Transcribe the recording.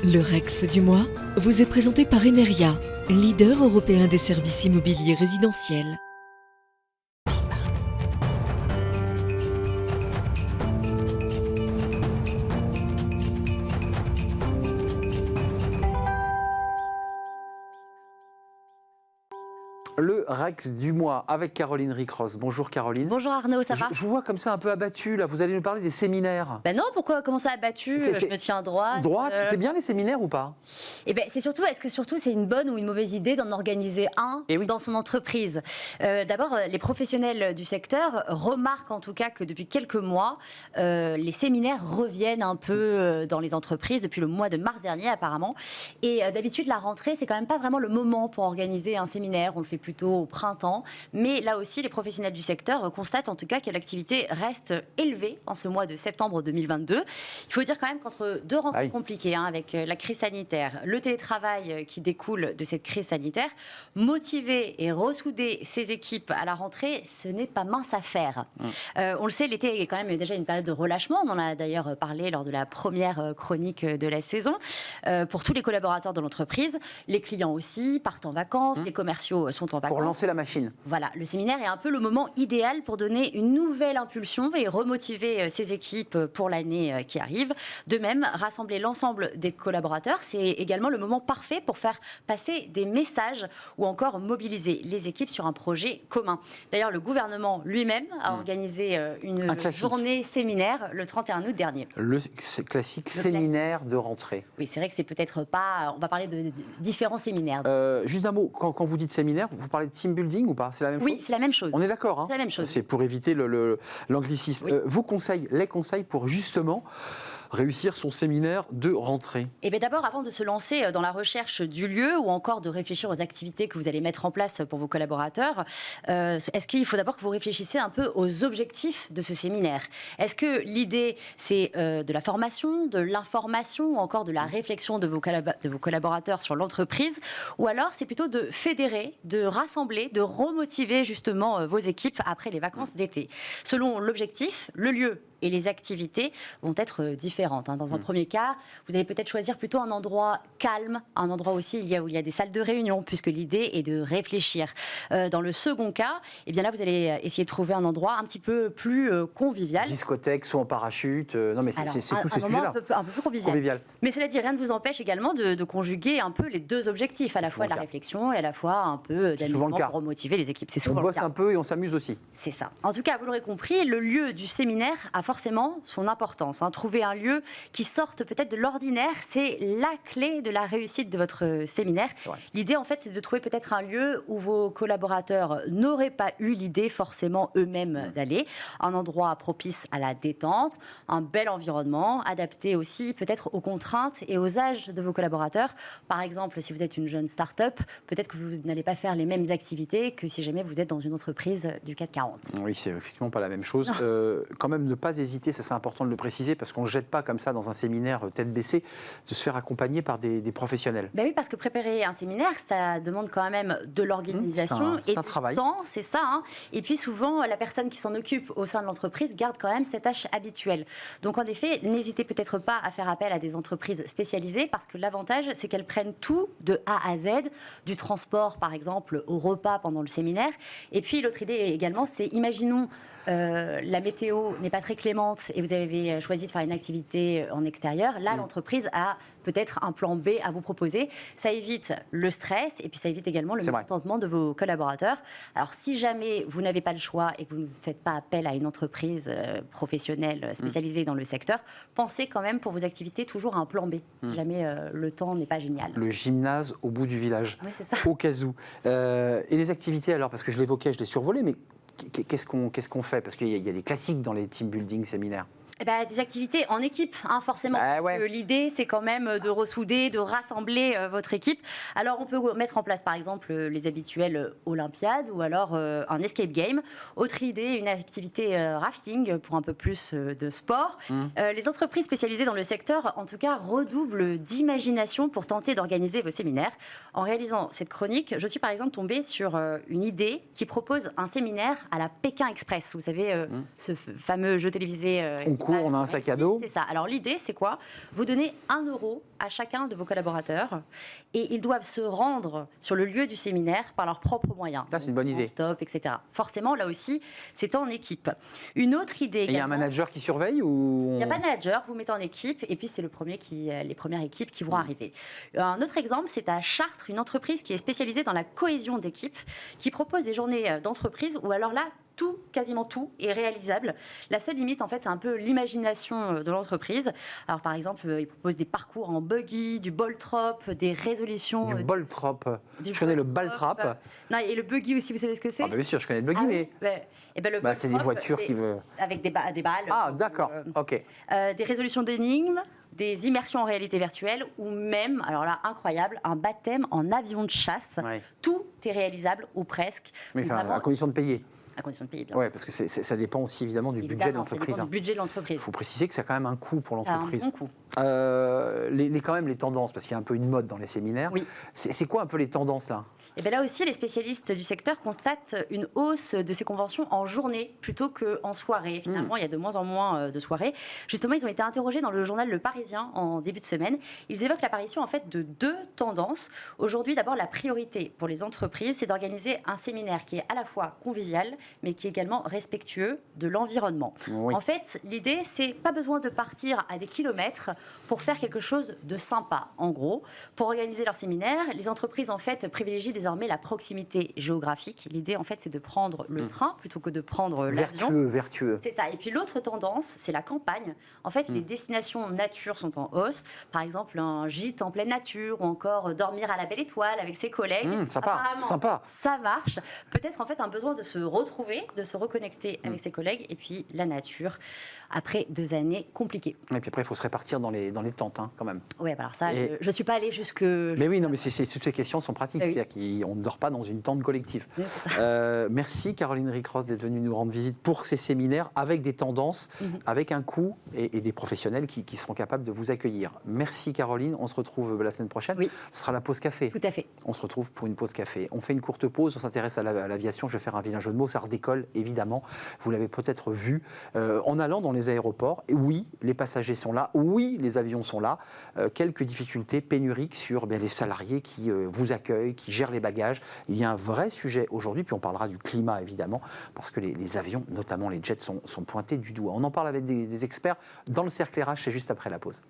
Le Rex du mois vous est présenté par Emeria, leader européen des services immobiliers résidentiels. Le Rex du mois avec Caroline Ricross. Bonjour Caroline. Bonjour Arnaud, ça va? Je vous vois comme ça un peu abattu là. Vous allez nous parler des séminaires. Ben non, pourquoi? Comment ça abattu? Je me tiens droite. Droite, c'est bien les séminaires ou pas? Eh ben c'est surtout, est-ce que surtout c'est une bonne ou une mauvaise idée d'en organiser un dans son entreprise? D'abord, les professionnels du secteur remarquent en tout cas que depuis quelques mois, les séminaires reviennent un peu dans les entreprises depuis le mois de mars dernier apparemment. Et d'habitude, la rentrée, c'est quand même pas vraiment le moment pour organiser un séminaire. On le fait plutôt au printemps. Mais là aussi, les professionnels du secteur constatent en tout cas que l'activité reste élevée en ce mois de septembre 2022. Il faut dire quand même qu'entre deux rentrées compliquées, avec la crise sanitaire, le télétravail qui découle de cette crise sanitaire, motiver et ressouder ses équipes à la rentrée, ce n'est pas mince à faire. On le sait, l'été est quand même déjà une période de relâchement. On en a d'ailleurs parlé lors de la première chronique de la saison. Pour tous les collaborateurs de l'entreprise, les clients aussi partent en vacances, les commerciaux sont en vacances. Pour lancer la machine. Voilà, le séminaire est un peu le moment idéal pour donner une nouvelle impulsion et remotiver ses équipes pour l'année qui arrive. De même, rassembler l'ensemble des collaborateurs, c'est également le moment parfait pour faire passer des messages ou encore mobiliser les équipes sur un projet commun. D'ailleurs, le gouvernement lui-même a organisé une journée séminaire le 31 août dernier. Le classique séminaire de rentrée. Oui, c'est vrai que c'est peut-être pas... On va parler de différents séminaires. Juste un mot, quand vous dites séminaire, vous parlez de team building ou pas? C'est la même chose? Oui, c'est la même chose. On est d'accord, hein? C'est la même chose. C'est pour éviter l'anglicisme. Oui. Les conseils pour justement réussir son séminaire de rentrée? Eh bien d'abord, avant de se lancer dans la recherche du lieu ou encore de réfléchir aux activités que vous allez mettre en place pour vos collaborateurs, est-ce qu'il faut d'abord que vous réfléchissiez un peu aux objectifs de ce séminaire? Est-ce que l'idée, c'est de la formation, de l'information ou encore de la réflexion de vos collaborateurs sur l'entreprise? Ou alors, c'est plutôt de fédérer, de rassembler, de remotiver justement vos équipes après les vacances d'été? Selon l'objectif, le lieu et les activités vont être différentes. Dans un premier cas, vous allez peut-être choisir plutôt un endroit calme, un endroit aussi où il y a des salles de réunion, puisque l'idée est de réfléchir. Dans le second cas, eh bien là, vous allez essayer de trouver un endroit un petit peu plus convivial. Discothèque, soit en parachute. Non, mais c'est tous ces sujets-là. Un peu plus convivial. Mais cela dit, rien ne vous empêche également de conjuguer un peu les deux objectifs, à la fois de la réflexion et à la fois un peu d'amusement pour remotiver les équipes. C'est souvent le cas. On bosse un peu et on s'amuse aussi. C'est ça. En tout cas, vous l'aurez compris, le lieu du séminaire a forcément son importance. Trouver un lieu qui sorte peut-être de l'ordinaire, c'est la clé de la réussite de votre séminaire. L'idée, en fait, c'est de trouver peut-être un lieu où vos collaborateurs n'auraient pas eu l'idée forcément eux-mêmes d'aller. Un endroit propice à la détente, un bel environnement, adapté aussi peut-être aux contraintes et aux âges de vos collaborateurs. Par exemple, si vous êtes une jeune start-up, peut-être que vous n'allez pas faire les mêmes activités que si jamais vous êtes dans une entreprise du CAC 40. Oui, c'est effectivement pas la même chose. Quand même, ne pas hésiter, ça c'est important de le préciser, parce qu'on ne jette pas comme ça dans un séminaire tête baissée, de se faire accompagner par des professionnels. Ben oui, parce que préparer un séminaire, ça demande quand même de l'organisation et un du travail. temps, c'est ça. Et puis souvent, la personne qui s'en occupe au sein de l'entreprise garde quand même ses tâches habituelles. Donc en effet, n'hésitez peut-être pas à faire appel à des entreprises spécialisées, parce que l'avantage, c'est qu'elles prennent tout de A à Z, du transport par exemple au repas pendant le séminaire. Et puis l'autre idée également, c'est imaginons la météo n'est pas très clémente et vous avez choisi de faire une activité en extérieur. Là, l'entreprise a peut-être un plan B à vous proposer. Ça évite le stress et puis ça évite également le mécontentement de vos collaborateurs. Alors, si jamais vous n'avez pas le choix et que vous ne faites pas appel à une entreprise professionnelle spécialisée dans le secteur, pensez quand même pour vos activités toujours à un plan B, si jamais le temps n'est pas génial. Le gymnase au bout du village, oui, c'est ça. Au cas où. Et les activités, alors, parce que je l'évoquais, je l'ai survolé, mais qu'est-ce qu'on fait? Parce qu'il y a des classiques dans les team building séminaires. Des activités en équipe, forcément, parce que l'idée, c'est quand même de ressouder, de rassembler votre équipe. Alors, on peut mettre en place, par exemple, les habituelles Olympiades ou alors un escape game. Autre idée, une activité rafting pour un peu plus de sport. Les entreprises spécialisées dans le secteur, en tout cas, redoublent d'imagination pour tenter d'organiser vos séminaires. En réalisant cette chronique, je suis par exemple tombée sur une idée qui propose un séminaire à la Pékin Express. Vous savez, ce fameux jeu télévisé... on a un sac à dos. C'est ça. Alors l'idée, c'est quoi? Vous donnez 1 € à chacun de vos collaborateurs et ils doivent se rendre sur le lieu du séminaire par leurs propres moyens. Là, c'est une bonne idée. Stop, etc. Forcément, là aussi, c'est en équipe. Une autre idée. Il y a un manager qui surveille ou... Il n'y a pas de manager, vous mettez en équipe et puis c'est les premières équipes qui vont arriver. Un autre exemple, c'est à Chartres, une entreprise qui est spécialisée dans la cohésion d'équipe, qui propose des journées d'entreprise où alors là, quasiment tout est réalisable. La seule limite, en fait, c'est un peu l'imagination de l'entreprise. Alors, par exemple, ils proposent des parcours en buggy, du ball trap, des résolutions... Du ball trap. Je connais le ball trap. Non, et le buggy aussi, vous savez ce que c'est? Ah, bien sûr, je connais le buggy, mais... Et ben, le ball c'est des trap, voitures qui veulent... Avec des balles. Ah, d'accord, ok. Des résolutions d'énigmes, des immersions en réalité virtuelle ou même, alors là, incroyable, un baptême en avion de chasse. Ouais. Tout est réalisable ou presque. Mais enfin, à condition de payer. À condition de payer, bien Oui, sûr. parce que ça dépend aussi évidemment du budget de l'entreprise. Du budget de l'entreprise. Il faut préciser que ça a quand même un coût pour l'entreprise. Un bon coût. Quand même les tendances, parce qu'il y a un peu une mode dans les séminaires. Oui. C'est quoi un peu les tendances là? Et bien là aussi, les spécialistes du secteur constatent une hausse de ces conventions en journée plutôt qu'en soirée. Finalement, il y a de moins en moins de soirées. Justement, ils ont été interrogés dans le journal Le Parisien en début de semaine. Ils évoquent l'apparition en fait de deux tendances. Aujourd'hui, d'abord, la priorité pour les entreprises, c'est d'organiser un séminaire qui est à la fois convivial, mais qui est également respectueux de l'environnement. Oui. En fait, l'idée, c'est pas besoin de partir à des kilomètres pour faire quelque chose de sympa. En gros, pour organiser leur séminaire, les entreprises en fait privilégient désormais la proximité géographique. L'idée en fait, c'est de prendre le train plutôt que de prendre l'avion. Vertueux. C'est ça. Et puis l'autre tendance, c'est la campagne. En fait, les destinations nature sont en hausse. Par exemple, un gîte en pleine nature ou encore dormir à la belle étoile avec ses collègues. Sympa. Ça marche. Peut-être en fait un besoin de se retrouver, de se reconnecter avec ses collègues et puis la nature après 2 années compliquées. Et puis après, il faut se répartir dans les tentes quand même. Oui, alors ça, je ne suis pas allée jusque... Mais oui, non, mais toutes ces questions sont pratiques. Oui. C'est-à-dire qu'on ne dort pas dans une tente collective. Oui, merci Caroline Ricross d'être venue nous rendre visite pour ces séminaires avec des tendances, avec un coût et des professionnels qui seront capables de vous accueillir. Merci Caroline, on se retrouve la semaine prochaine. Oui. Ce sera la pause café. Tout à fait. On se retrouve pour une pause café. On fait une courte pause, on s'intéresse à l'aviation. Je vais faire un vilain jeu de mots, ça redécolle évidemment. Vous l'avez peut-être vu en allant dans les aéroports. Et oui, les passagers sont là. Oui, les avions sont là. Quelques difficultés pénuriques sur les salariés qui vous accueillent, qui gèrent les bagages. Il y a un vrai sujet aujourd'hui. Puis on parlera du climat évidemment, parce que les avions, notamment les jets, sont pointés du doigt. On en parle avec des experts dans le cercle RH, c'est juste après la pause.